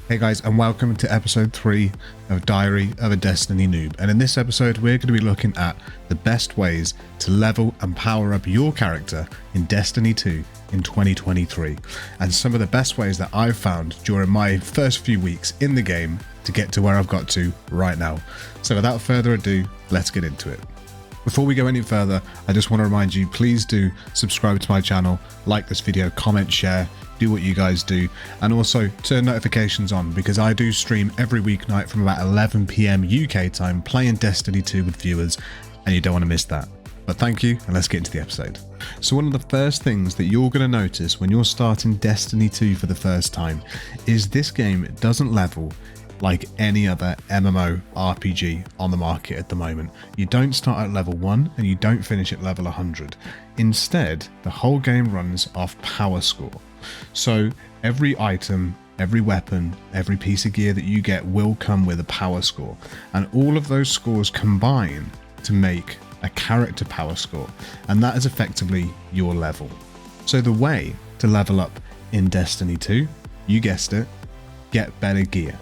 Hey guys, and welcome to episode 3 of Diary of a Destiny Noob. And in this episode, we're going to be looking at the best ways to level and power up your character in Destiny 2 in 2023. And some of the best ways that I've found during my first few weeks in the game to get to where I've got to right now. So without further ado, let's get into it. Before we go any further, I just want to remind you, please do subscribe to my channel, like this video, comment, share, do what you guys do, and also turn notifications on because I do stream every weeknight from about 11 PM UK time playing Destiny 2 with viewers, and you don't want to miss that. But thank you, and let's get into the episode. So one of the first things that you're going to notice when you're starting Destiny 2 for the first time is this game doesn't level like any other MMO RPG on the market at the moment. You don't start at level 1 and you don't finish at level 100. Instead, the whole game runs off power score. So every item, every weapon, every piece of gear that you get will come with a power score, and all of those scores combine to make a character power score, and that is effectively your level. So the way to level up in Destiny 2, you guessed it, get better gear.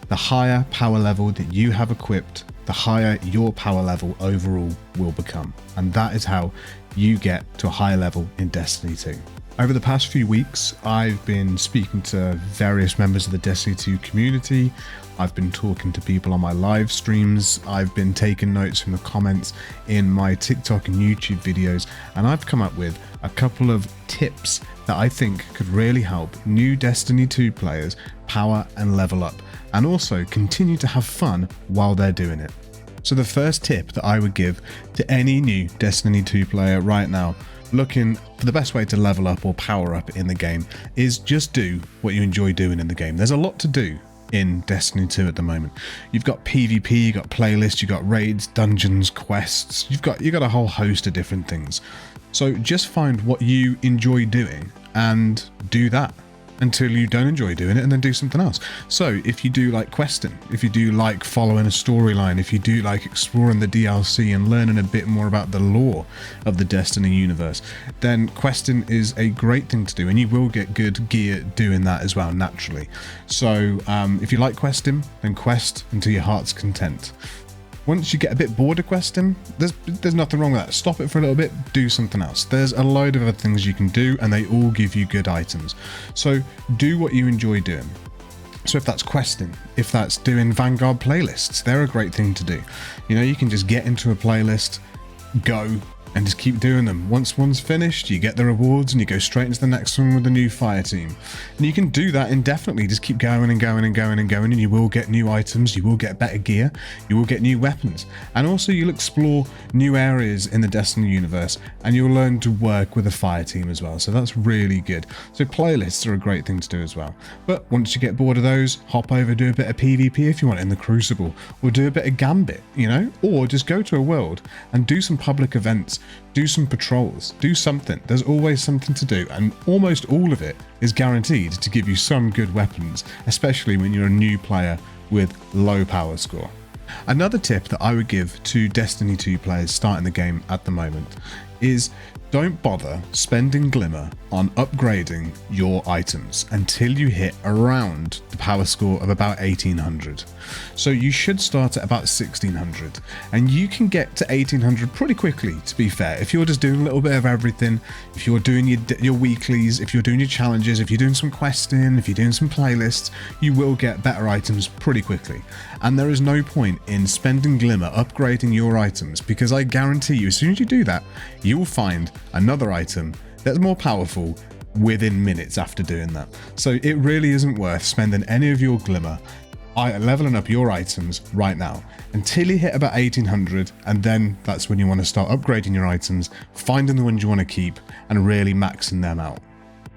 The higher power level that you have equipped, the higher your power level overall will become. And that is how you get to a higher level in Destiny 2. Over the past few weeks, I've been speaking to various members of the Destiny 2 community. I've been talking to people on my live streams. I've been taking notes from the comments in my TikTok and YouTube videos. And I've come up with a couple of tips that I think could really help new Destiny 2 players power and level up, and also continue to have fun while they're doing it. So the first tip that I would give to any new Destiny 2 player right now looking for the best way to level up or power up in the game is just do what you enjoy doing in the game. There's a lot to do in Destiny 2 at the moment. You've got PvP, you've got playlists, you've got raids, dungeons, quests, you've got a whole host of different things. So just find what you enjoy doing and do that until you don't enjoy doing it, and then do something else. So if you do like questing, if you do like following a storyline, if you do like exploring the DLC and learning a bit more about the lore of the Destiny universe, then questing is a great thing to do, and you will get good gear doing that as well naturally. So if you like questing, then quest until your heart's content. Once you get a bit bored of questing, there's nothing wrong with that. Stop it for a little bit, do something else. There's a load of other things you can do, and they all give you good items. So do what you enjoy doing. So if that's questing, if that's doing Vanguard playlists, they're a great thing to do. You know, you can just get into a playlist, go, and just keep doing them. Once one's finished, you get the rewards and you go straight into the next one with a new fire team. And you can do that indefinitely. Just keep going and going and going and going, and you will get new items, you will get better gear, you will get new weapons. And also you'll explore new areas in the Destiny universe, and you'll learn to work with a fire team as well. So that's really good. So playlists are a great thing to do as well. But once you get bored of those, hop over, do a bit of PvP if you want in the Crucible, or do a bit of Gambit, you know, or just go to a world and do some public events. Do some patrols, do something. There's always something to do, and almost all of it is guaranteed to give you some good weapons, especially when you're a new player with low power score. Another tip that I would give to Destiny 2 players starting the game at the moment is don't bother spending glimmer on upgrading your items until you hit around the power score of about 1800. So you should start at about 1600, and you can get to 1800 pretty quickly, to be fair. If you're just doing a little bit of everything, if you're doing your weeklies, if you're doing your challenges, if you're doing some questing, if you're doing some playlists, you will get better items pretty quickly. And there is no point in spending glimmer upgrading your items, because I guarantee you, as soon as you do that, you will find another item that's more powerful within minutes after doing that. So it really isn't worth spending any of your glimmer leveling up your items right now until you hit about 1800, and then that's when you want to start upgrading your items, finding the ones you want to keep, and really maxing them out.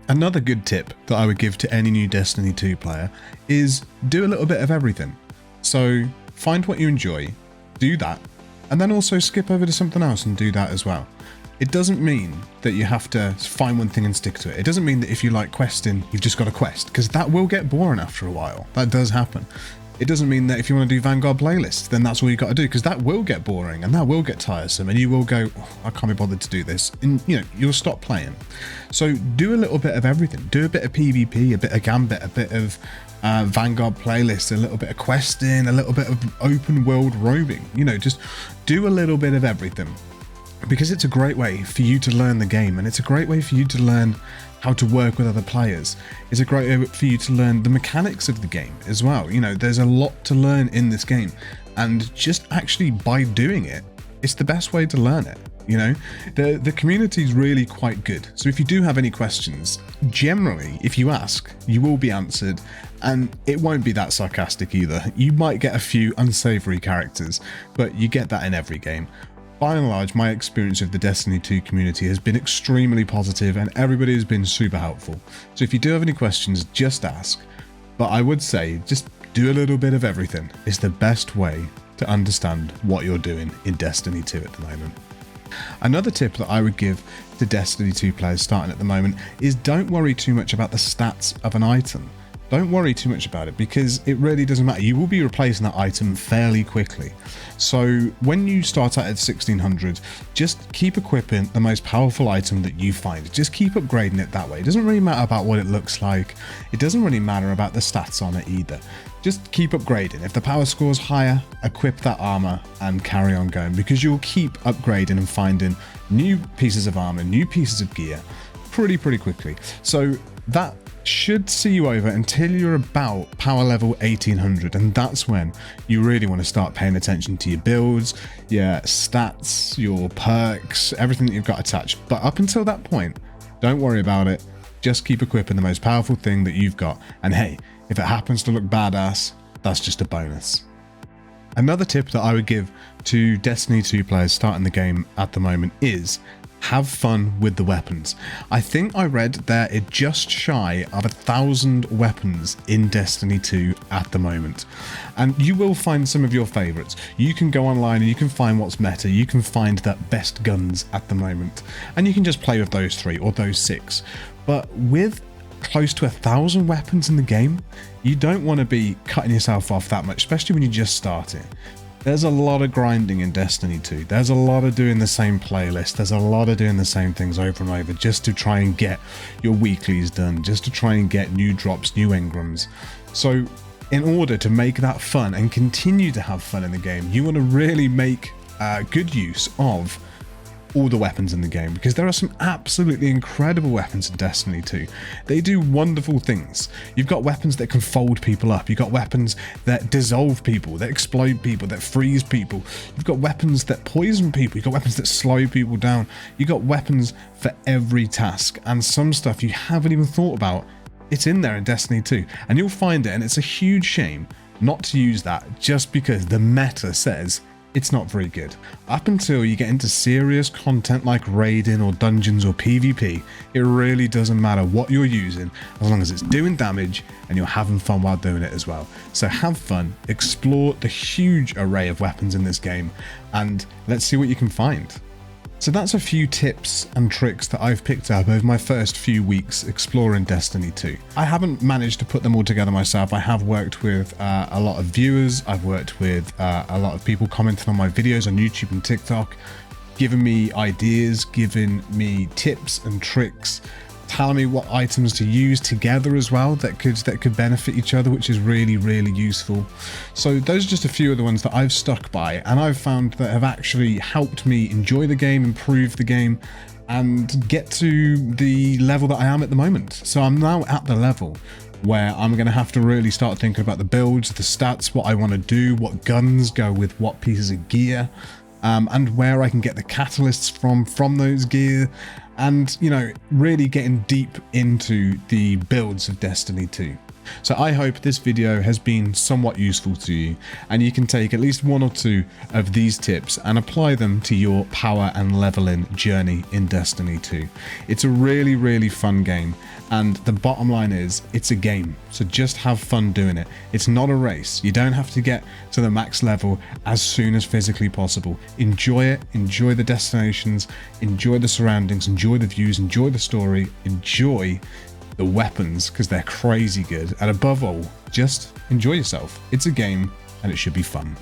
Another good tip that I would give to any new Destiny 2 player is do a little bit of everything. So find what you enjoy, do that, and then also skip over to something else and do that as well. It doesn't mean that you have to find one thing and stick to it. It doesn't mean that if you like questing, you've just got to quest, because that will get boring after a while. That does happen. It doesn't mean that if you want to do Vanguard playlists, then that's all you got to do, because that will get boring and that will get tiresome, and you will go, oh, I can't be bothered to do this, and you know, you'll stop playing. So do a little bit of everything. Do a bit of PvP, a bit of Gambit, a bit of Vanguard playlist, a little bit of questing, a little bit of open world roaming. You know, just do a little bit of everything, because it's a great way for you to learn the game, and it's a great way for you to learn how to work with other players. It's a great way for you to learn the mechanics of the game as well. You know, there's a lot to learn in this game, and just actually by doing it, it's the best way to learn it. You know, the community is really quite good. So if you do have any questions, generally, if you ask, you will be answered, and it won't be that sarcastic either. You might get a few unsavory characters, but you get that in every game. By and large, my experience of the Destiny 2 community has been extremely positive, and everybody has been super helpful. So if you do have any questions, just ask. But I would say, just do a little bit of everything. It's the best way to understand what you're doing in Destiny 2 at the moment. Another tip that I would give to Destiny 2 players starting at the moment is don't worry too much about the stats of an item. Don't worry too much about it, because it really doesn't matter. You will be replacing that item fairly quickly. So when you start out at 1600, just keep equipping the most powerful item that you find. Just keep upgrading it that way. It doesn't really matter about what it looks like. It doesn't really matter about the stats on it either. Just keep upgrading. If the power score's higher, equip that armor and carry on going, because you'll keep upgrading and finding new pieces of armor, new pieces of gear pretty quickly. So that should see you over until you're about power level 1800, and that's when you really want to start paying attention to your builds, your stats, your perks, everything that you've got attached. But up until that point, don't worry about it. Just keep equipping the most powerful thing that you've got, and hey, if it happens to look badass, that's just a bonus. Another tip that I would give to Destiny 2 players starting the game at the moment is have fun with the weapons. I think I read there are just shy of 1,000 weapons in Destiny 2 at the moment, and you will find some of your favorites. You can go online and you can find what's meta. You can find that best guns at the moment, and you can just play with those 3 or those 6. But with close to 1,000 weapons in the game, you don't want to be cutting yourself off that much, especially when you just start it. There's a lot of grinding in Destiny 2. There's a lot of doing the same playlist. There's a lot of doing the same things over and over just to try and get your weeklies done, just to try and get new drops, new engrams. So in order to make that fun and continue to have fun in the game, you want to really make good use of all the weapons in the game, because there are some absolutely incredible weapons in Destiny 2. They do wonderful things. You've got weapons that can fold people up. You've got weapons that dissolve people, that explode people, that freeze people. You've got weapons that poison people. You've got weapons that slow people down. You've got weapons for every task, and some stuff you haven't even thought about, it's in there in Destiny 2, and you'll find it, and it's a huge shame not to use that just because the meta says it's not very good. Up until you get into serious content like raiding or dungeons or PvP, it really doesn't matter what you're using as long as it's doing damage and you're having fun while doing it as well. So have fun, explore the huge array of weapons in this game, and let's see what you can find. So that's a few tips and tricks that I've picked up over my first few weeks exploring Destiny 2. I haven't managed to put them all together myself. I have worked with a lot of viewers. I've worked with a lot of people commenting on my videos on YouTube and TikTok, giving me ideas, giving me tips and tricks, telling me what items to use together as well that could benefit each other, which is really useful. So those are just a few of the ones that I've stuck by, and I've found that have actually helped me enjoy the game, improve the game, and get to the level that I am at the moment. So I'm now at the level where I'm going to have to really start thinking about the builds, the stats, what I want to do, what guns go with what pieces of gear, and where I can get the catalysts from those gear, and, you know, really getting deep into the builds of Destiny 2. So I hope this video has been somewhat useful to you, and you can take at least 1 or 2 of these tips and apply them to your power and leveling journey in Destiny 2. It's a really fun game, and the bottom line is it's a game, so just have fun doing it. It's not a race. You don't have to get to the max level as soon as physically possible. Enjoy it, enjoy the destinations, enjoy the surroundings, enjoy the views, enjoy the story, enjoy the weapons because they're crazy good, and above all, just enjoy yourself. It's a game and it should be fun.